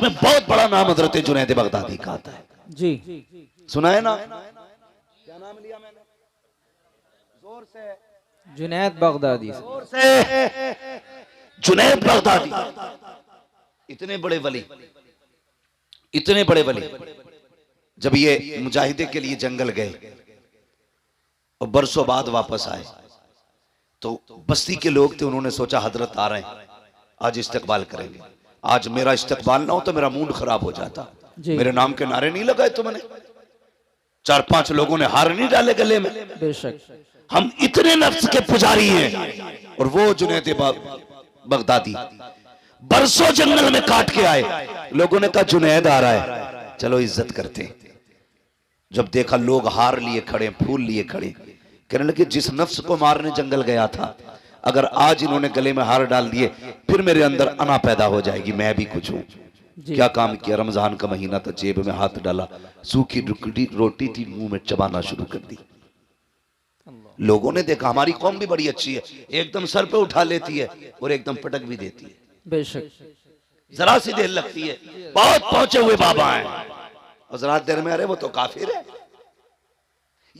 में बहुत बड़ा नाम हजरत जुनैद बगदादी का आता है जी। सुना है ना? क्या नाम लिया मैंने? जोर से। जुनैद बगदादी। जोर से। जुनैद बगदादी इतने बड़े वली, इतने बड़े वली जब ये मुजाहिदे के लिए जंगल गए और बरसों बाद वापस आए तो बस्ती के लोग थे, उन्होंने सोचा हजरत आ रहे हैं, आज इस्तकबाल करेंगे। आज मेरा इस्तकबाल ना हो तो मेरा मूड खराब हो जाता। मेरे नाम के नारे नहीं लगाए तुमने, 4-5 लोगों ने हार नहीं डाले गले में। बेशक हम इतने नफ्स के पुजारी हैं। और वो जुनैद बगदादी बरसों जंगल में काट के आए, लोगों ने कहा जुनैद आ रहा है, चलो इज्जत करते। जब देखा लोग हार लिए खड़े, फूल लिए खड़े, कहने लगे जिस नफ्स को मारने जंगल गया था, अगर आज इन्होंने गले में हार डाल दिए फिर मेरे अंदर अना पैदा हो जाएगी, मैं भी कुछ हूं। क्या काम किया? रमजान का महीना था, जेब में हाथ डाला, सूखी रोटी थी, मुंह में चबाना शुरू कर दी। लोगों ने देखा हमारी कौम भी बड़ी अच्छी है, एकदम सर पे उठा लेती है और एकदम पटक भी देती है। बेशक जरा सी देर लगती है, बहुत पहुंचे हुए बाबा हैं और जरा देर में अरे वो तो काफिर है।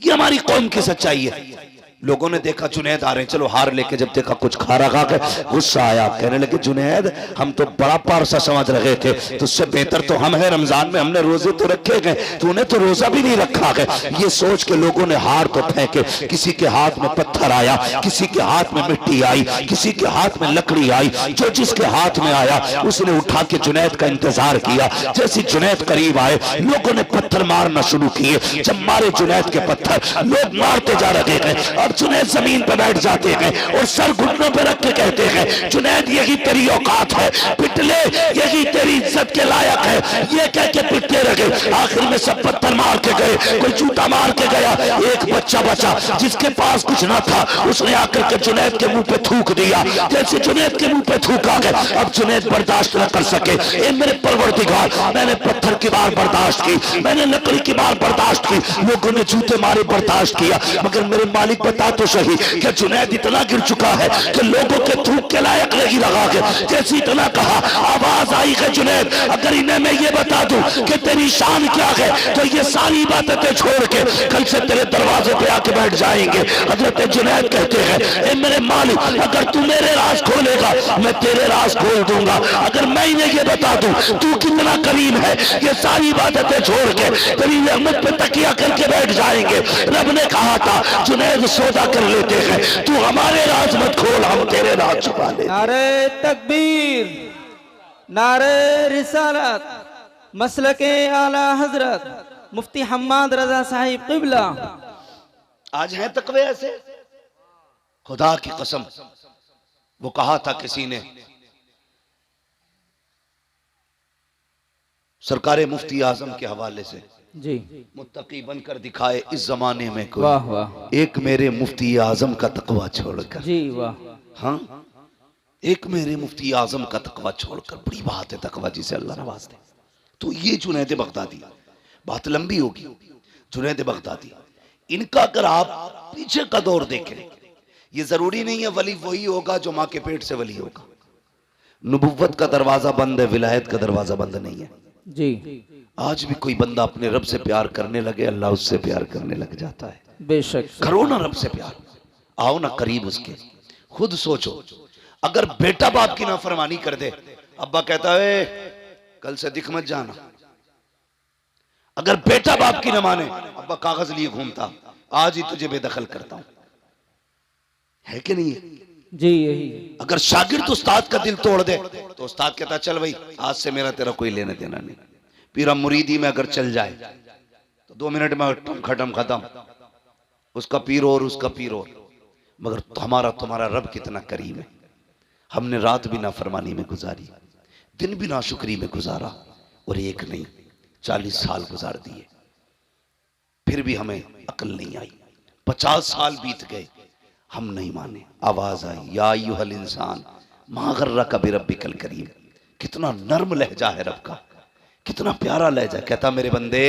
ये हमारी कौम की सच्चाई है। लोगों ने देखा जुनैद आ रहे हैं, चलो हार लेके जब देखा कुछ खा रखा के गुस्सा आया, कहने लगे जुनैद हम तो बड़ा पारसा समझ रहे थे, तुझसे बेहतर तो हम हैं, रमजान में हमने रोजे तो रखे गए, तूने तो रोजा भी नहीं रखा गया। ये सोच के लोगों ने हार तो फेंके, किसी के हाथ में पत्थर आया, किसी के हाथ में मिट्टी आई, किसी के हाथ में लकड़ी आई, जो जिसके हाथ में आया उसने उठा के जुनैद का इंतजार किया। जैसे जुनैद करीब आए लोगों ने पत्थर मारना शुरू किए। जब मारे जुनैद के पत्थर, लोग मारते जा रहे थे। अब जुनैद जमीन पर बैठ जाते हैं और सर घुटनों पर रख के कहते हैं जुनैद यही तेरी औकात है, पिटले यही तेरी इज्जत के लायक है। ये कह के पिटते रहे। आखिर में सब पत्थर मार के गए, कोई जूता मार के गया। एक बच्चा बचा जिसके पास कुछ ना था, उसने आकर के जुनैद के मुंह पे थूक दिया। जैसे जुनैद के मुंह पे थूका गया, अब जुनैद बर्दाश्त न कर सके। ए मेरे परवरदिगार, मैंने पत्थर की मार बर्दाश्त की, मैंने लकड़ी की मार बर्दाश्त की, लोगों ने जूते मारे बर्दाश्त किया, मगर मेरे मालिक बता तो सही कि जुनैद इतना गिर चुका है कि लोगों के थूक के लायक नहीं लगा के। जैसे इतना कहा, आवाज आई है जुनैद अगर इन्हें मैं ये बता दूं कि तेरी शान क्या है तो ये सारी बातें छोड़ के कल से तेरे दरवाजे पे आके बैठ जाएंगे। हजरत जुनैद कहते हैं ए मेरे मालिक, अगर तू मेरे राज खोलेगा मैं तेरे राज खोल दूंगा। अगर मैं इन्हें ये बता दूं तू कितना करीम है, ये सारी बातें छोड़ के तेरी रहमत पे तकिया करके बैठ जाएंगे। रब ने कहा था जुनैद सौदा कर लेते हैं, तू हमारे राज मत खोल, हम तेरे राज छुपा ले। नारे तकबीर, नारे रिसालत, मसलके आला हजरत मुफ्ती हम्माद रजा साहिब क़िबला। आज है तकवे ऐसे, खुदा की कसम। वो कहा था किसी ने, सरकार मुफ्ती आजम के हवाले से, जी मुत्तकी बनकर दिखाए इस जमाने में कोई, वाह वाह, एक मेरे मुफ्ती आजम का तकवा छोड़कर। जी वाह, हाँ, एक मेरे मुफ्ती आजम का तकवा छोड़कर। बड़ी बात है तकवा जिसे अल्लाह नवाज दे। तो ये जुनैद बगदादी, बात लंबी होगी। जुनैद बगदादी, इनका अगर आप पीछे का दौर देखें, ये जरूरी नहीं है वली वही होगा जो माँ के पेट से वली होगा। नबुव्वत का दरवाजा बंद है, विलायत का दरवाजा बंद नहीं है। जी आज भी कोई बंदा अपने रब से प्यार करने लगे, अल्लाह उससे प्यार करने लग जाता है। बेशक करो ना रब से प्यार, आओ ना करीब उसके। खुद सोचो, अगर बेटा बाप की नाफरमानी कर दे, अब्बा कहता है कल से दिख मत जाना। अगर बेटा बाप की न माने, अब्बा कागज लिए घूमता, आज ही तुझे बेदखल करता हूं, है कि नहीं है? जी यही है। अगर शागिर्द उस्ताद का दिल तोड़ दे तो उस्ताद कहता चल भाई आज से मेरा तेरा कोई लेने देना नहीं। पीरा मुरीदी में अगर चल जाए तो 2 मिनट में खत्म खत्म, उसका पीर और उसका पीर और। मगर हमारा तुम्हारा रब कितना करीम है। हमने रात भी नाफरमानी में गुजारी, दिन भी नाशुक्री में गुजारा, और एक नहीं 40 साल गुजार दिए, फिर भी हमें अकल नहीं आई। 50 साल बीत गए, हम नहीं माने। आवाज आई या अय्युहल इंसान मा गर्रका बिरब्बिकल करीम। कितना नर्म लहजा है रब का, कितना प्यारा लहजा। कहता मेरे बंदे,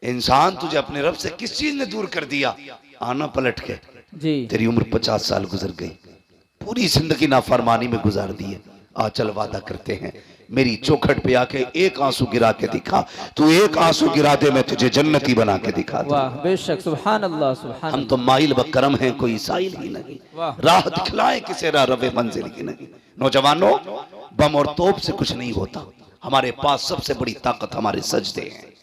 इंसान तुझे अपने रब से किस चीज ने दूर कर दिया? आना पलट के। जी तेरी उम्र 50 साल गुजर गई, पूरी जिंदगी नाफरमानी में गुजार दी है। आ चल वादा करते हैं मेरी चौखट पे आके एक आंसू गिरा के दिखा, तू एक आंसू गिरा दे मैं तुझे जन्नती बना के दिखा दूं। वाह बेशक, सुभान अल्लाह सुभान हम तो माइल व करम हैं, कोई साइल ही नहीं। वाह। राह दिखलाए किसे राह रवे मंजिल की नहीं। नौजवानों, बम और तोप से कुछ नहीं होता। हमारे पास सबसे बड़ी ताकत हमारे सजदे हैं,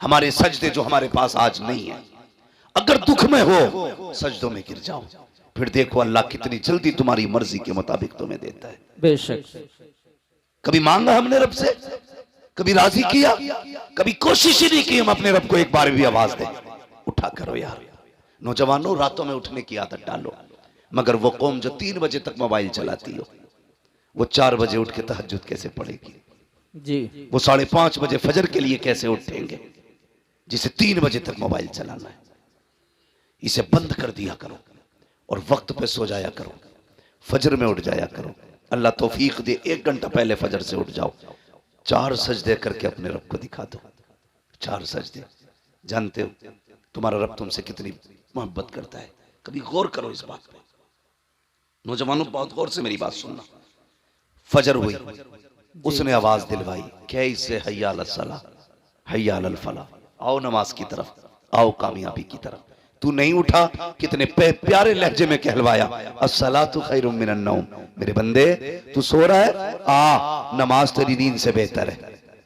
हमारे सजदे जो हमारे पास आज नहीं है। अगर दुख में हो सजदों में गिर जाओ, फिर देखो अल्लाह कितनी जल्दी तुम्हारी मर्जी के मुताबिक तुम्हें देता है। बेशक। कभी मांगा हमने रब से, कभी राजी किया, कभी कोशिश ही नहीं की हम अपने रब को एक बार भी आवाज दे, उठा करो यार। नौजवानों, रातों में उठने की आदत डालो। मगर वो कौम जो 3 बजे तक मोबाइल चलाती हो, वो 4 बजे उठ के तहज्जुद कैसे पढ़ेगी जी। वो 5:30 बजे फजर के लिए कैसे उठेंगे जिसे 3 बजे तक मोबाइल चलाना है। इसे बंद कर दिया करो और वक्त पे सो जाया करो, फजर में उठ जाया करो। अल्लाह तौफीक दे 1 घंटा पहले फजर से उठ जाओ, 4 सजदे करके अपने रब को दिखा दो। 4 सजदे। जानते हो तुम्हारा रब तुमसे कितनी मोहब्बत करता है, कभी गौर करो इस बात पे। नौजवानों, बहुत गौर से मेरी बात सुनना। फजर हुई, उसने आवाज दिलवाई, कैसे हय्या अल सलाह हय्या अल फलाह, आओ नमाज की तरफ, आओ कामयाबी की तरफ। तू नहीं उठा, कितने प्यारे लहजे में कहलवाया, अस्सलातु खैरुम मिनन नौम। मेरे बंदे, तू सो रहा है, आ नमाज तेरी नींद से बेहतर है,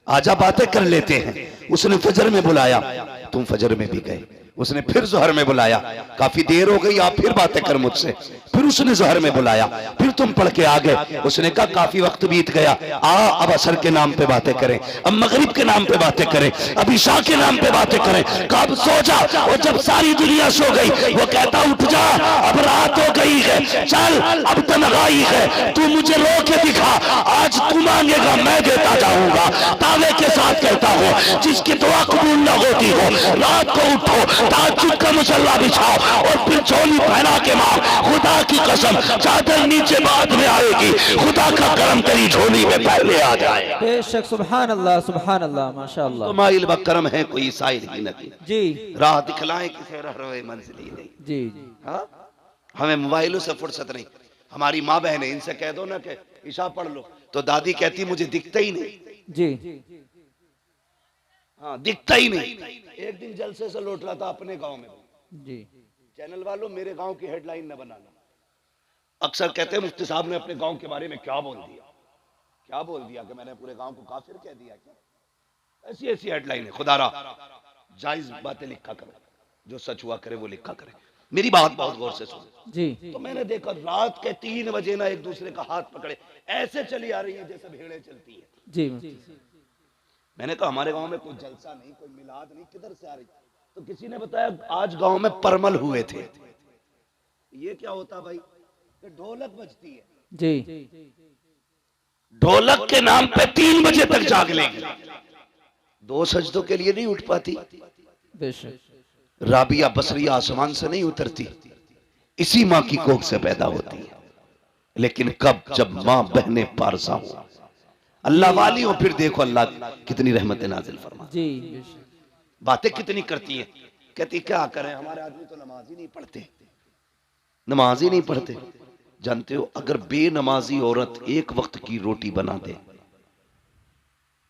आजा बातें कर लेते हैं। उसने फजर में बुलाया, तुम फजर में भी गए। उसने फिर जोहर में बुलाया, काफी देर हो गई, आप फिर बातें कर मुझसे। फिर उसने जोहर में बुलाया, फिर तुम पढ़ के आ गए। उसने कहा काफी वक्त बीत गया, अब असर के नाम पे बातें करें, अब मगरिब के नाम पे बातें करें, अब इशा के नाम पे बातें करें। कब सो जा, और जब सारी दुनिया सो गई वो कहता उठ जा, अब रात हो गई है, चल अब तन्हाई है, तू मुझे रो के दिखा, आज तू मांगेगा मैं देता जाऊंगा। दावे के साथ कहता हूँ, जिसकी दुआ कबूल न होती हो, रात को उठो, ताज्जुद का मुसल्ला बिछाओ और फिर झोली पहना के मार। खुदा की कसम, चादर नीचे बाद में आएगी, खुदा का करम तेरी झोली में पहले आ जाए। बेशक, सुभान अल्लाह माशाअल्लाह। तो माइल व करम है, कोई साइल ही नहीं। जी राह दिखलाए किसे रह रहे मंजिल ही नहीं। जी। हाँ, हमें मोबाइलों से फुर्सत नहीं। हमारी माँ बहन है, इनसे कह दो ना कि ईशा पढ़ लो, तो दादी कहती मुझे दिखता ही नहीं। जी। हाँ, दिखता ही नहीं। एक दिन जलसे से लौट रहा था अपने गांव में। जी। चैनल वालों, मेरे गांव की हेडलाइन न बनाना। अक्सर कहते हैं मुफ्ती साहब ने अपने गांव के बारे में क्या बोल दिया, क्या बोल दिया कि मैंने पूरे गांव को काफिर कह दिया क्या? ऐसी ऐसी हेडलाइन है। खुदारा जायज बातें लिखा करो, जो सच हुआ करे वो लिखा करे। मेरी बात बहुत गौर से सुनो जी। तो मैंने देखा रात के 3 बजे ना एक दूसरे का हाथ पकड़े ऐसे चली आ रही है जैसे भेड़ें चलती है। जी। मैंने कहा हमारे गांव में कोई जलसा नहीं, कोई मिलाद नहीं, किधर से आ रही? तो किसी ने बताया आज गांव में परमल हुए थे। ये क्या होता भाई? कि ढोलक बजती है। जी। ढोलक के नाम पे 3 बजे तक जाग लेगी, 2 सजदों के लिए नहीं उठ पाती। बेशक। राबिया बसरिया आसमान से नहीं उतरती, इसी माँ की कोख से पैदा होती है। लेकिन कब? जब माँ बहने पारसा हो, अल्लाह वाली हो, फिर देखो अल्लाह कितनी रहमतें नाजिल फरमा। जी। बातें कितनी करती है। कहती क्या करें, हमारे आदमी तो नमाज ही नहीं पढ़ते, नमाज ही नहीं पढ़ते। जानते हो अगर बेनमाजी औरत एक वक्त की रोटी बना दे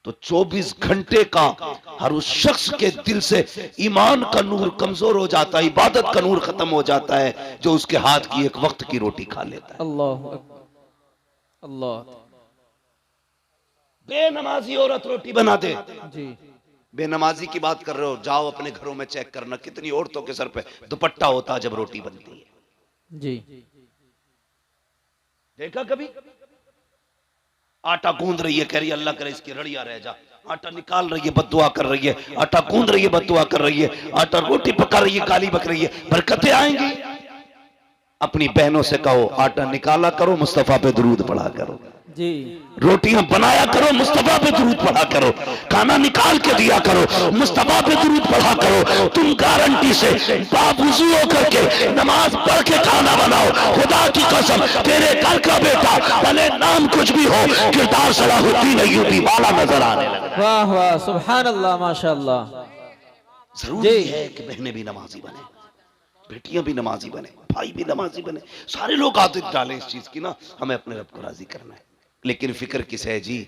तो 24 घंटे का हर उस शख्स के दिल से ईमान का नूर कमजोर हो जाता है, इबादत का नूर खत्म हो जाता है जो उसके हाथ की एक वक्त की रोटी खा लेता है। अल्लाह अल्लाह। बेनमाजी औरत रोटी बना दे। जी। बेनमाजी की बात कर रहे हो, जाओ अपने घरों में चेक करना कितनी औरतों के सर पे दुपट्टा होता है जब रोटी बनती है। जी। देखा कभी? आटा गूंद रही है, कह रही है अल्लाह करे इसकी रड़िया रह जा। आटा निकाल रही है, बद्दुआ कर रही है। आटा गूंद रही है, बद्दुआ कर रही है। आटा रोटी पका रही है, गाली बक रही है। बरकतें आएंगी। अपनी बहनों से कहो आटा निकाला करो, मुस्तफा पे दुरूद पढ़ा करो। जी। रोटियां बनाया करो, मुस्तफा पे दुरूद पढ़ा करो। खाना निकाल के दिया करो, मुस्तफा पे दुरूद पढ़ा करो। तुम गारंटी से बावुज़ू होकर के नमाज पढ़ के खाना बनाओ। खुदा की कसम, तेरे घर का बेटा भले नाम कुछ भी हो, किरदार सलाहुद्दीन अय्यूबी वाला नजर आने लगा। वाह वाह, सुभान अल्लाह माशाअल्लाह। जरूरी है कि बहनें भी नमाजी बने, बेटियां भी नमाजी बने, भाई भी नमाजी बने। सारे लोग आदत डालें इस चीज की ना, हमें अपने रब को राजी करना है। लेकिन फिक्र किस है जी,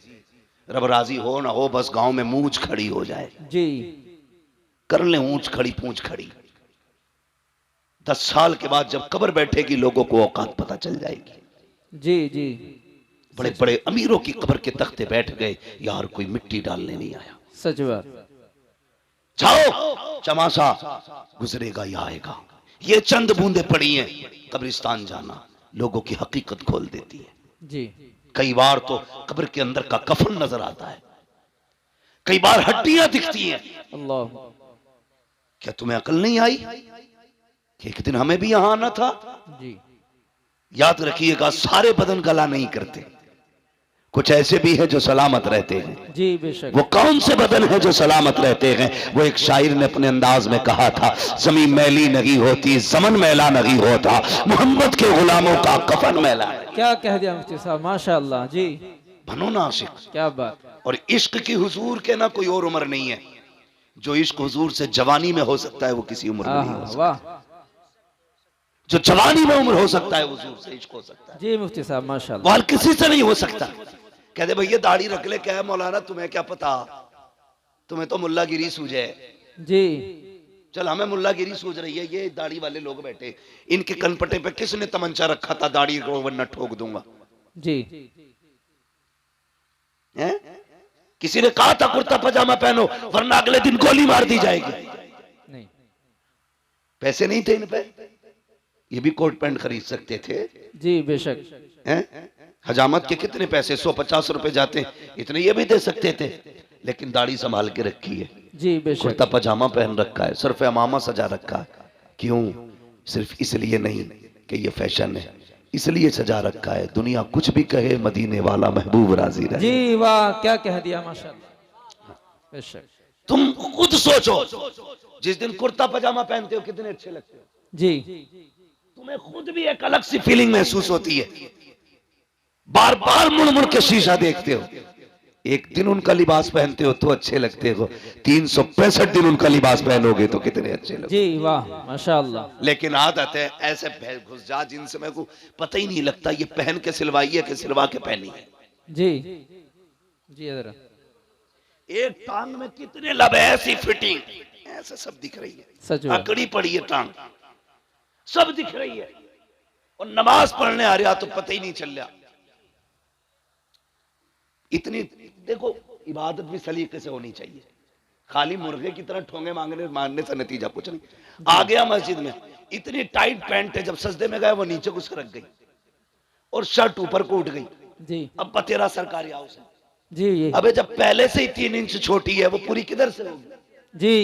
रब राजी हो ना हो, बस गांव में मूंछ खड़ी हो जाए, जी कर ले ऊंच खड़ी पूंछ खड़ी। 10 साल के बाद जब कब्र बैठेगी लोगों को औकात पता चल जाएगी। जी जी बड़े बड़े अमीरों की कब्र के तख्ते बैठ गए, यार कोई मिट्टी डालने नहीं आया। सच बात। जाओ चमासा गुजरेगा या आएगा, ये चंद बूंदे पड़ी हैं, कब्रिस्तान जाना लोगों की हकीकत खोल देती है। जी कई बार तो कब्र के अंदर का कफन नजर आता है, कई बार हड्डियां दिखती हैं। अल्लाह। क्या तुम्हें अकल नहीं आई कि एक दिन हमें भी यहां आना था? जी याद रखिएगा, सारे बदन गला नहीं करते, कुछ ऐसे भी हैं जो सलामत रहते हैं। जी बेशक। वो कौन से बदन है जो सलामत रहते हैं? वो एक शायर ने अपने अंदाज में कहा था, जमीन मैली नहीं होती, जमन मैला नहीं होता, मोहम्मद के गुलामों का कफन मैला है। क्या कह दिया मुफ्ती साहब, माशाअल्लाह। जी बनो ना आशिक। क्या बात। और इश्क की हुजूर के ना कोई और उम्र नहीं है। जो इश्क हुजूर से जवानी में हो सकता है वो किसी उम्र में नहीं हो सकता। वाह। जो जवानी में उम्र हो सकता है हुजूर से इश्क हो सकता है। जी मुफ्ती साहब माशाअल्लाह। वो हर किसी से नहीं हो सकता। कहते भैया दाढ़ी रख ले, क्या है मौलाना तुम्हें क्या पता, तुम्हें तो मुल्लागिरी सूझे। जी चल हमें मुल्लागिरी सूझ रही है, ये दाढ़ी वाले लोग बैठे, इनके कनपटे पे किसने तमंचा रखा था दाढ़ी को वरना ठोक दूंगा। जी है? किसी ने कहा था कुर्ता पजामा पहनो वरना अगले दिन गोली मार दी जाएगी? नहीं। पैसे नहीं थे इन पे, ये भी कोट पैंट खरीद सकते थे। जी बेशक। हैं? हजामत के कितने पैसे, 150 रुपए जाते, इतने ये भी दे सकते थे, लेकिन दाढ़ी संभाल के रखी है, जी बेशक। कुर्ता पजामा पहन रखा है, सिर्फ अमामा सजा रखा है। क्यों? सिर्फ इसलिए नहीं कि ये फैशन है, इसलिए सजा रखा है दुनिया कुछ भी कहे मदीने वाला महबूब राजी रहे। जी वाह, क्या कह दिया माशाअल्लाह। बेशक। तुम खुद सोचो, जिस दिन कुर्ता पजामा पहनते हो कितने अच्छे लगते हो। जी तुम्हें खुद भी एक अलग सी फीलिंग महसूस होती है, बार बार मुड़ मुड़ के शीशा देखते हो। एक दिन उनका लिबास पहनते हो तो अच्छे लगते हो, 365 दिन उनका लिबास पहनोगे तो कितने अच्छे लगते। जी वाह माशाअल्लाह। लेकिन आदत है ऐसे घुस जा जिनसे मेरे को पता ही नहीं लगता ये पहन के सिलवाई है कि सिलवा के पहनी है। जी जी जरा। एक टांग में कितने लब है, ऐसी फिटिंग ऐसे सब दिख रही है, सच बात। अकड़ी पड़ी है टांग, सब दिख रही है, और नमाज पढ़ने आ रहा तो पता ही नहीं चल रहा। इतनी देखो, इबादत भी सलीके से होनी चाहिए, खाली मुर्गे की तरह ठोंगे मारने से नतीजा कुछ नहीं। आ गया मस्जिद में, इतनी टाइट पैंट है, जब सजदे में गए वो नीचे घुस रख गई और शर्ट ऊपर को उठ गई। जी अब तेरा सरकारी हाउस है। जी ये। अबे जब पहले से ही 3 इंच छोटी है वो पूरी किधर से होगी? जी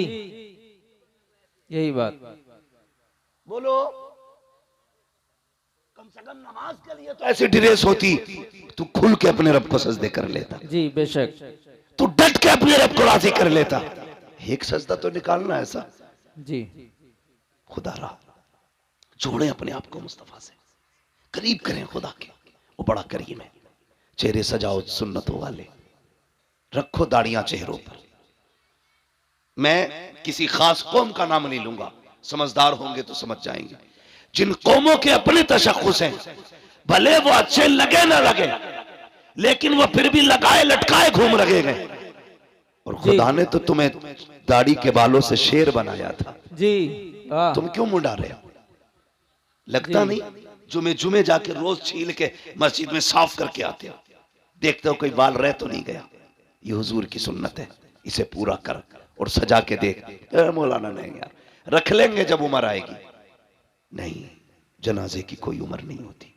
यही बात। बोलो, कम से कम नमाज के लिए तो ऐसी ड्रेस होती, तू खुल के अपने रब को सजदे कर लेता, जी बेशक। तू डट के अपने रब को राजी कर लेता। एक सजदा तो निकालना ऐसा। जी खुदा रहा जोड़े अपने आप को मुस्तफा से, करीब करें खुदा के, वो बड़ा करीम है। चेहरे सजाओ सुन्नतों वाले, रखो दाढ़ियां चेहरों पर। मैं किसी खास कौम का नाम नहीं लूंगा, समझदार होंगे तो समझ जाएंगे। जिन कौमों के अपने तशख्खुस हैं, भले वो अच्छे लगे ना लगे, लेकिन वो फिर भी लगाए लटकाए घूम रहे हैं। और खुदा ने तो तुम्हें दाढ़ी के बालों से शेर बनाया था। जी वाह। तुम क्यों मुंडा रहे हो? लगता नहीं जुमे जुमे जाके रोज छील के मस्जिद में साफ करके आते हो, देखते हो कोई बाल रह तो नहीं गया। ये हुजूर की सुन्नत है, इसे पूरा कर और सजा के देख। मौलाना नहीं यार, रख लेंगे जब उम्र आएगी। नहीं, जनाजे की कोई उम्र नहीं होती।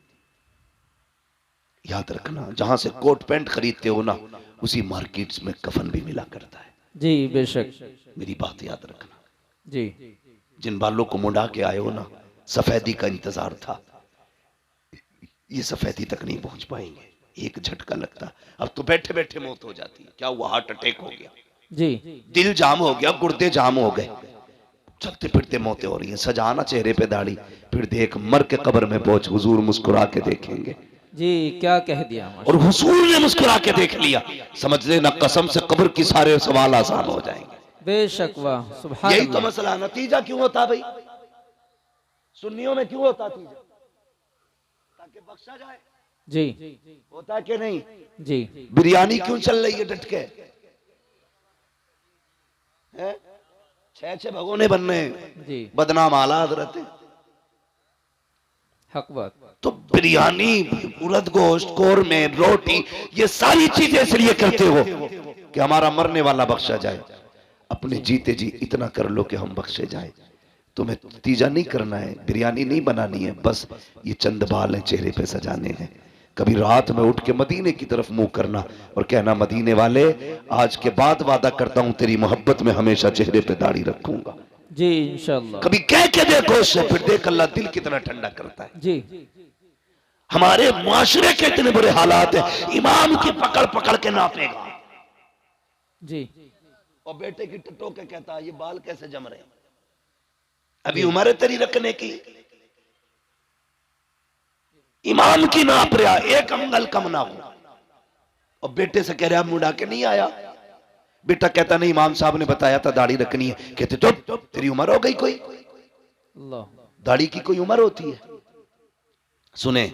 याद रखना, जहां से कोट पैंट खरीदते हो ना, उसी मार्केट्स में कफन भी मिला करता है। जी बेशक। मेरी बात याद रखना। जी जिन बालों को मुंडा के आए हो ना, सफेदी का इंतजार था, ये सफेदी तक नहीं पहुंच पाएंगे। एक झटका लगता, अब तो बैठे बैठे मौत हो जाती है। क्या हुआ? हार्ट अटैक हो गया, जी दिल जाम हो गया, गुर्दे जाम हो गए, चलते फिरते मौतें हो रही हैं। सजाना चेहरे पे दाढ़ी, फिर देख मर के कब्र में पहुंच, हुजूर मुस्कुरा के देखेंगे। जी क्या कह दिया और हुजूर ने मुस्कुरा के देख लिया, समझ लेना कसम से कब्र की सारे सवाल आसान हो जाएंगे। बेशक वाह सुभान यही तो अल्लाह। मसला। नतीजा क्यों होता भाई? सुन्नियों में क्यों होता तीजा? ताकि बख्शा जाए। जी होता है कि नहीं? जी बिरयानी क्यों चल रही है डट के? हैं? 6-6 भगोने बन रहे हैं, जी बदनाम आला हजरत है। हक बात। तो बिरयानी, उड़द गोश्त, कोरमे, रोटी, ये सारी चीजें इसलिए करते हो कि हमारा मरने वाला बख्शा जाए। अपने जीते जी इतना कर लो कि हम बख्शे जाए। तुम्हें तीजा नहीं करना है, बिरयानी नहीं बनानी है, बस ये चंद बाल हैं चेहरे पे सजाने हैं। कभी रात में उठ के मदीने की तरफ मुंह करना और कहना, मदीने वाले आज के बाद वादा करता हूं तेरी मोहब्बत में हमेशा चेहरे पे दाढ़ी रखूंगा। जी इंशाल्लाह। कभी कह के देखो उससे, फिर देख अल्लाह दिल कितना ठंडा करता है। जी हमारे मुआशरे के इतने बुरे हालात है, इमाम की पकड़ पकड़ के नापेगा जी और बेटे की टटो के कहता है ये बाल कैसे जम रहे हैं, अभी उम्र है तेरी रखने की। इमाम की नाप रहा, एक अंगल कम ना हो, और बेटे से कह रहा मुड़ा के नहीं आया। बेटा कहता नहीं, इमाम साहब ने बताया था दाढ़ी रखनी है। कहते तो तेरी उम्र हो गई कोई? अल्लाह। दाढ़ी की कोई उम्र होती है? सुने,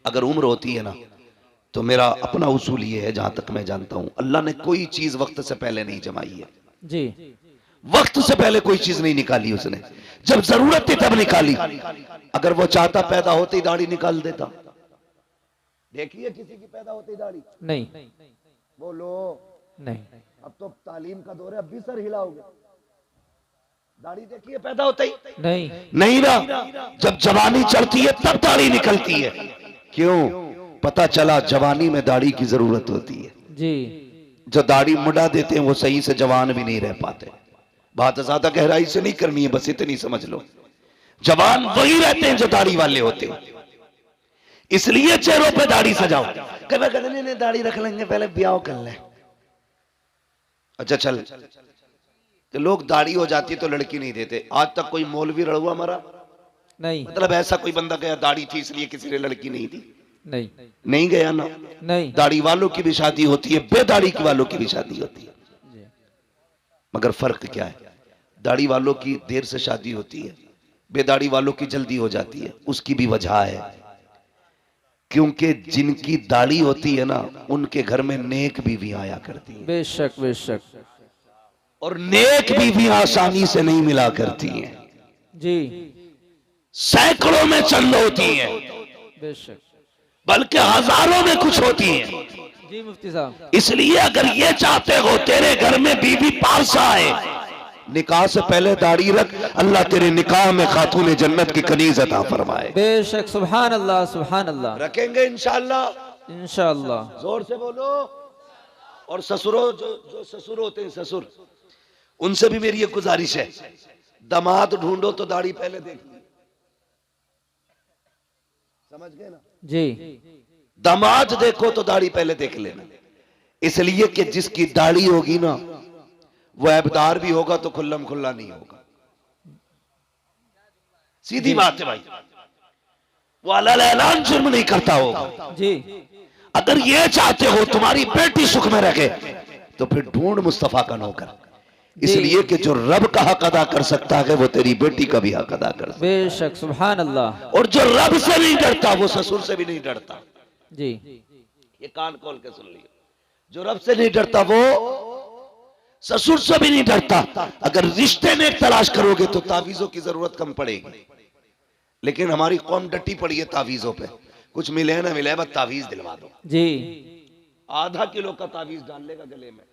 अगर उम्र होती है ना, तो मेरा अपना उसूल ये है, जहां तक मैं जानता हूं, अल्लाह ने कोई चीज वक्त से पहले नहीं जमाई है। जी वक्त से पहले कोई चीज नहीं निकाली उसने, जब जरूरत थी तब निकाली। अगर वो चाहता पैदा होते ही दाढ़ी निकाल देता। देखिए किसी की पैदा होते ही दाढ़ी? नहीं बोलो, नहीं अब तो तालीम का दौर है, अब भी सर हिलाओगे। दाढ़ी देखिए पैदा होता ही नहीं नहीं ना, जब जवानी चढ़ती है तब दाढ़ी निकलती है। क्यों? पता चला जवानी में दाढ़ी की जरूरत होती है। जी जो दाढ़ी मुड़ा देते हैं वो सही से जवान भी नहीं रह पाते। बात ज्यादा गहराई से नहीं करनी है, बस इतनी समझ लो, जवान वही रहते हैं जो दाढ़ी वाले होते हैं। इसलिए चेहरों पे दाढ़ी सजाओ। कभी कहते नहीं दाढ़ी रख लेंगे, पहले ब्याह कर ले। अच्छा चल, तो लोग दाढ़ी हो जाती है तो लड़की नहीं देते। आज तक कोई मौलवी रड़ुआ मरा? नहीं मतलब ऐसा कोई बंदा गया दाढ़ी थी इसलिए किसी ने लड़की नहीं दी? नहीं नहीं गया ना। नहीं दाढ़ी वालों की भी शादी होती है, बेदाढ़ी की वालों की भी शादी होती है। जी मगर फर्क क्या है? दाढ़ी वालों की देर से शादी होती है, बेदाढ़ी वालों की जल्दी हो जाती है। उसकी भी वजह है, क्योंकि जिनकी दाढ़ी होती है ना, उनके घर में नेक बीवी आया करती है, बेशक बेशक। और नेक बीवी आसानी से नहीं मिला करती हैं। जी सैकड़ों में चंद होती हैं, बेशक। बल्कि हजारों में कुछ होती हैं। जी मुफ्ती साहब। इसलिए अगर ये चाहते हो तेरे घर में बीवी पास आए, निकाह से पहले दाढ़ी रख, अल्लाह तेरे निकाह में खातून जन्नत की कनीज अता फरमाए। बेशक। सुभान अल्लाह सुभान अल्लाह। रखेंगे इंशाअल्लाह। इंशाअल्लाह। जोर से बोलो। और ससुरों, जो ससुर होते हैं, ससुर, उनसे भी मेरी एक गुजारिश है, दामाद ढूंढो तो दाढ़ी पहले देख ली। समझ गए ना? जी दामाद देखो तो दाढ़ी पहले देख लेना। इसलिए कि जिसकी दाढ़ी होगी ना, वो ऐबदार भी होगा तो खुल्लम खुल्ला नहीं होगा। सीधी बात है भाई, वो अलल ऐलान जुर्म नहीं करता होगा। जी अगर ये चाहते हो तुम्हारी बेटी सुख में रखे, तो फिर ढूंढ मुस्तफा का नौकर। इसलिए कि जो रब का हक अदा कर सकता है, वो तेरी बेटी का भी हक अदा कर सकता है। बेशक। सुभान अल्लाह। और जो रब से नहीं डरता, वो ससुर से भी नहीं डरता। जी ये कान खोल के सुन लियो, जो रब से नहीं डरता वो ससुर से भी नहीं डरता। अगर रिश्ते में तलाश करोगे तो तावीजों की जरूरत कम पड़ेगी। लेकिन हमारी कौम डटी पड़ी है तावीजों पे, कुछ मिले ना मिले, बस तावीज दिलवा दो। जी आधा किलो का तावीज डाल लेगा गले में,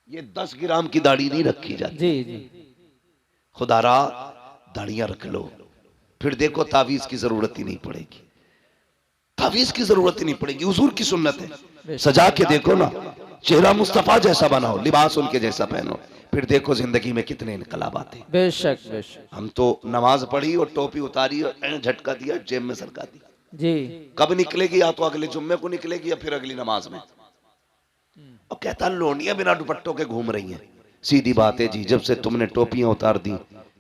ये 10 ग्राम की दाढ़ी नहीं रखी जाती। जी जी खुदारा दाढ़ियां रख लो, फिर देखो तावीज की जरूरत ही नहीं पड़ेगी। तावीज की जरूरत ही नहीं पड़ेगी, हुजूर की सुन्नत है। सजा के देखो ना, चेहरा मुस्तफा जैसा बनाओ, लिबास उनके जैसा पहनो, फिर देखो जिंदगी में कितने इनकलाब आते हैं। बेशक बेशक। हम तो नमाज पढ़ी और टोपी उतारी और झटका दिया, जेब में सरका दी। जी कब निकलेगी? या तो अगले जुम्मे को निकलेगी या फिर अगली नमाज में। अब कहता लोनियां बिना दुपट्टों के घूम रही हैं। सीधी बात है जी, जब से तुमने टोपियां उतार दी,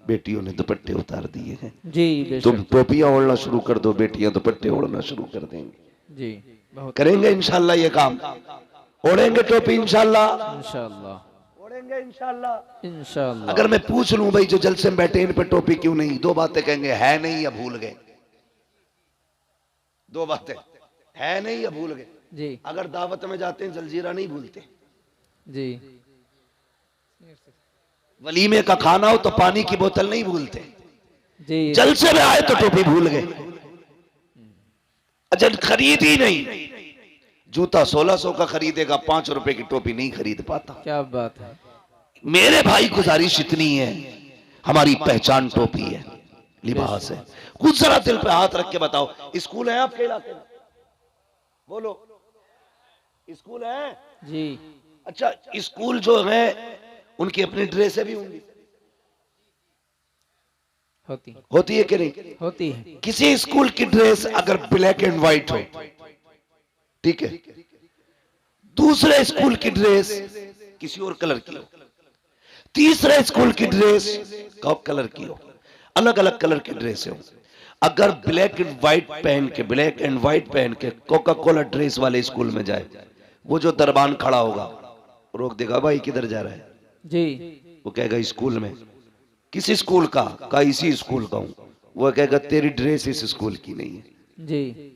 बेटियों ने दुपट्टे उतार दिए हैं। जी बेशक। तुम टोपियां ओढ़ना शुरू कर दो, बेटियां दुपट्टे ओढ़ना शुरू कर देंगी। जी बहुत। करेंगे इंशाल्लाह ये काम, ओढ़ेंगे टोपी इंशाल्लाह, इंशाअल्लाह ओढ़ेंगे इंशाल्लाह। इंशाअल्लाह। अगर मैं पूछ लूं भाई जो जलसे में बैठे इन पे टोपी क्यों नहीं, दो बातें कहेंगे, है नहीं या भूल गए। दो बातें, है नहीं या भूल गए? जी अगर दावत में जाते हैं जलजीरा नहीं भूलते, जी वलीमे का खाना हो तो पानी की बोतल नहीं भूलते, जी जलसे में आए तो टोपी भूल गए। अच्छा खरीद ही नहीं, जूता 1600 का खरीदेगा, 5 रुपए की टोपी नहीं खरीद पाता। क्या बात है। मेरे भाई गुजारिश इतनी है, हमारी पहचान टोपी है, लिबास है। कुछ जरा दिल पे हाथ रख के बताओ, स्कूल है आपके इलाके में? बोलो, स्कूल है? जी अच्छा स्कूल जो है उनकी अपनी ड्रेसें भी होंगी, होती है कि नहीं? होती है। किसी स्कूल की ड्रेस अगर ब्लैक एंड व्हाइट हो, ठीक है, दूसरे स्कूल की ड्रेस किसी और कलर की हो, तीसरे स्कूल की ड्रेस कलर की हो, अलग अलग कलर की ड्रेस हो, अगर ब्लैक एंड व्हाइट पहन के कोका कोला ड्रेस वाले स्कूल में जाए, वो जो दरबान खड़ा होगा रोक देगा, भाई किधर जा रहा है? जी वो कहेगा स्कूल में। किस स्कूल का इसी स्कूल का हूं। वो कहेगा तेरी ड्रेस इस स्कूल की नहीं है, जी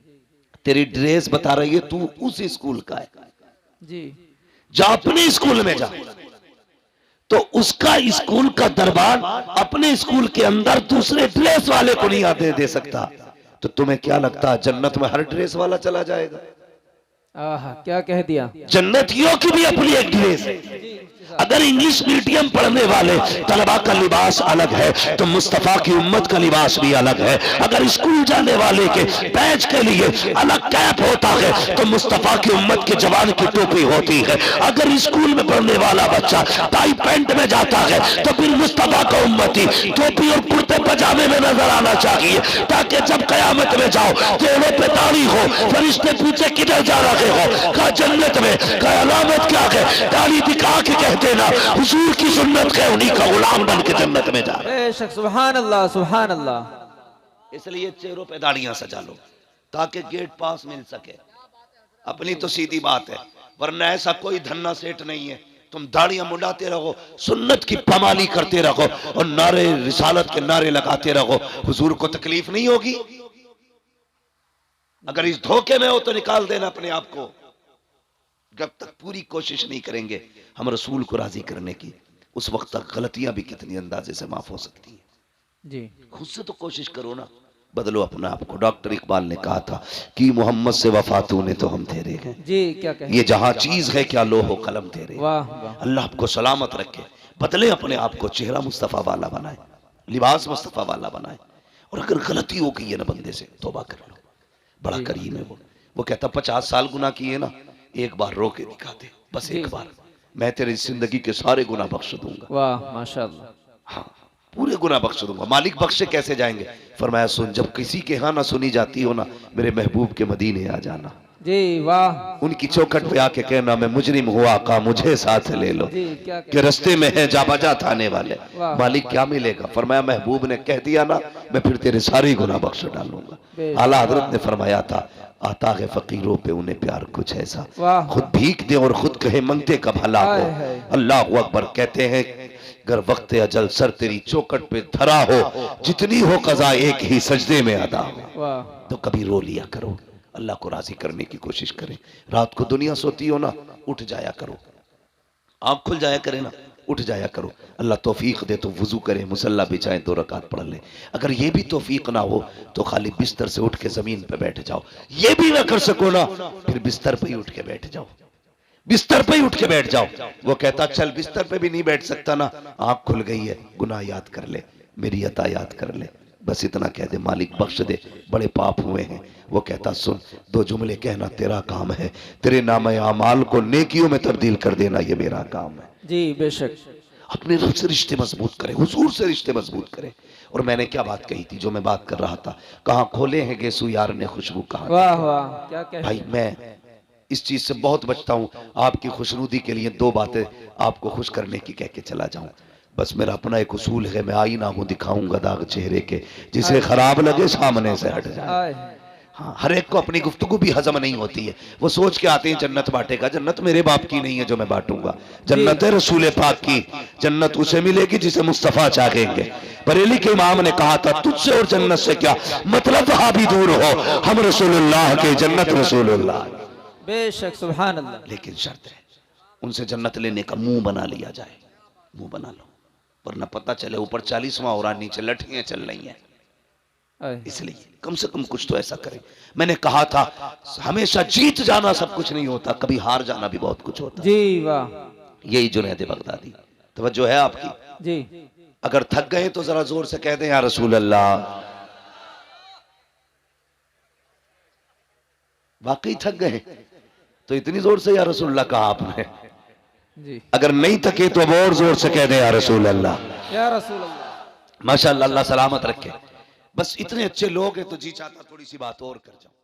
तेरी ड्रेस बता रही है तू उस स्कूल का है, जी जा अपने स्कूल में जा। तो उसका स्कूल का दरबार अपने स्कूल के अंदर दूसरे ड्रेस वाले को नहीं आते दे सकता। तो तुम्हें क्या लगता है जन्नत में हर ड्रेस वाला चला जाएगा? आहा क्या कह दिया। जन्नतियों की भी अपनी एक ड्रेस है। अगर इंग्लिश मीडियम पढ़ने वाले तलबा का लिबास अलग है तो मुस्तफा की उम्मत का लिबास भी अलग है। अगर स्कूल जाने वाले के बैच के लिए अलग कैप होता है तो मुस्तफा की उम्मत के जवान की टोपी होती है। अगर स्कूल में पढ़ने वाला बच्चा टाई पैंट में जाता है तो फिर मुस्तफा का उम्मती टोपी और कुर्ते पजामे में नजर आना चाहिए, ताकि जब कयामत में जाओ तेरे पे ताड़ी हो, फरिश्ते पूछे किधर जा रहे हो, कहा जन्नत में, कहा अलामत क्या है, ताड़ी दिखा के कहते ना हुजूर की सुन्नत है, उन्हीं का गुलाम बन के जन्नत में जा। बेशक सुभान अल्लाह सुभान अल्लाह। इसलिए चेहरों पे दाढ़ियां सजा लो ताकि गेट पास मिल सके। अपनी तो सीधी बात है, वरना ऐसा कोई धन्ना सेठ नहीं है तुम दाढ़ियां मुंडाते रहो, सुन्नत की पमाली करते रहो और नारे रिसालत के नारे लगाते रहो, हुजूर को तकलीफ नहीं होगी। अगर इस धोखे में हो तो निकाल देना अपने आप को। जब तक पूरी कोशिश नहीं करेंगे हम रसूल को राजी करने की, उस वक्त तक गलतियां भी कितनी अंदाजे से माफ हो सकती हैं। जी खुद से तो कोशिश करो ना, बदलो अपना आप को। डॉक्टर इकबाल ने कहा था कि मोहम्मद से वफा तूने तो हम तेरे हैं, जी क्या कह। ये जहां चीज है क्या लोहो कलम तेरे। वाह वाह। अल्लाह आपको सलामत रखे, बदले अपने आप को, चेहरा मुस्तफा वाला बनाए, लिबास मुस्तफा वाला बनाए। और अगर गलती हो गई है ना बंदे से, तौबा कर लो, बड़ा करीम है वो कहता 50 साल गुनाह किए ना, एक बार रो के दिखा दे, बस एक बार, मैं तेरी जिंदगी के सारे गुनाह बख्श दूंगा। वाह माशाअल्लाह। हाँ पूरे गुनाह बख्श दूंगा। मालिक बख्शे कैसे जाएंगे? फरमाया सुन, जब किसी के यहाँ ना सुनी जाती हो ना, मेरे महबूब के मदीने आ जाना, जी वाह। उनकी चौखट पे आके कहना मैं मुजरिम हुआ का मुझे साथ ले लो, जी क्या कह। कि रस्ते में है जाबाजा थाने वाले। वाह। मालिक क्या मिलेगा? फरमाया महबूब ने कह दिया ना, मैं फिर तेरे सारे गुनाह बख्श डालूंगा। आला हजरत ने फरमाया था आता है फकीरों पे उन्हें प्यार कुछ ऐसा, वाह। खुद भीख दे और खुद कहे मंगते का भला हो। हाय हाय। अल्लाह अकबर। कहते हैं अगर वक्त अजल सर तेरी चौकट पे धरा हो, जितनी हो कज़ा एक ही सजदे में अदा हो। वाह। तो कभी रो लिया करो, अल्लाह को राजी करने की कोशिश करें। रात को दुनिया सोती हो ना, उठ जाया करो, आंख खुल जाया करे ना, उठ जाया करो। अल्लाह तौफीक दे तो वुजू करे, मुसल्ला बिछाए, 2 रकात पढ़ ले। अगर ये भी तौफीक ना हो तो खाली बिस्तर से उठ के जमीन पे बैठ जाओ। ये भी ना कर सको ना, फिर बिस्तर पे ही उठ के बैठ जाओ, बिस्तर पे ही उठ के बैठ जाओ। वो कहता चल बिस्तर पे भी नहीं बैठ सकता ना, आंख खुल गई है, गुनाह याद कर ले, मेरी अता याद कर ले, बस इतना कह दे मालिक बख्श दे, बड़े पाप हुए हैं। वो कहता सुन, 2 जुमले कहना तेरा काम है, तेरे नाम आमाल को नेकियों में तब्दील कर देना ये मेरा काम है। जी बेशक। अपने रब से रिश्ते मजबूत करें, हुजूर से रिश्ते मजबूत करें। और मैंने क्या बात कही थी, जो मैं बात कर रहा था, कहाँ खोले हैं गेसू यार ने खुशबू कहाँ। वाह वाह क्या कह। भाई मैं इस चीज से बहुत बचता हूँ, आपकी खुशनुदी के लिए 2 बातें आपको खुश करने की कह के चला जाऊं। बस मेरा अपना एक उसूल है, मैं आईना हूं दिखाऊंगा दाग चेहरे के, जिसे खराब लगे सामने से हट जाए। हाँ, हर एक को अपनी गुफ्तगू भी हजम नहीं होती है। वो सोच के आते हैं जन्नत बांटेगा, जन्नत मेरे बाप की नहीं है जो मैं बांटूंगा, जन्नत है रसूल पाक की। जन्नत उसे मिलेगी जिसे मुस्तफा चाहेंगे। बरेली के इमाम ने कहा था तुझसे और जन्नत से क्या मतलब, वहां भी दूर हो, हम रसूलुल्लाह के, जन्नत रसूलुल्लाह। बेशक सुभान अल्लाह। लेकिन शर्त है उनसे जन्नत लेने का मुंह बना लिया जाए, मुंह बना लो, वरना पता चले ऊपर 40वां हो रहा, नीचे लठियां चल रही हैं। इसलिए कम से कम कुछ तो ऐसा करें। मैंने कहा था हमेशा जीत जाना सब कुछ नहीं होता, कभी हार जाना भी बहुत कुछ होता। जी वाह, यही जुनैद बगदादी। तवज्जो है आपकी जी। अगर थक गए तो जरा जोर से कह दें या रसूल अल्लाह। वाकई थक गए तो इतनी जोर से या रसूल अल्लाह कहा आपने। जी। अगर नहीं थके तो अब और जोर से कह दें या रसूल अल्लाह। या रसूल अल्लाह। माशाअल्लाह, अल्लाह सलामत रखे। बस इतने अच्छे लोग हैं तो जी चाहता थोड़ी सी बात और कर जाऊं।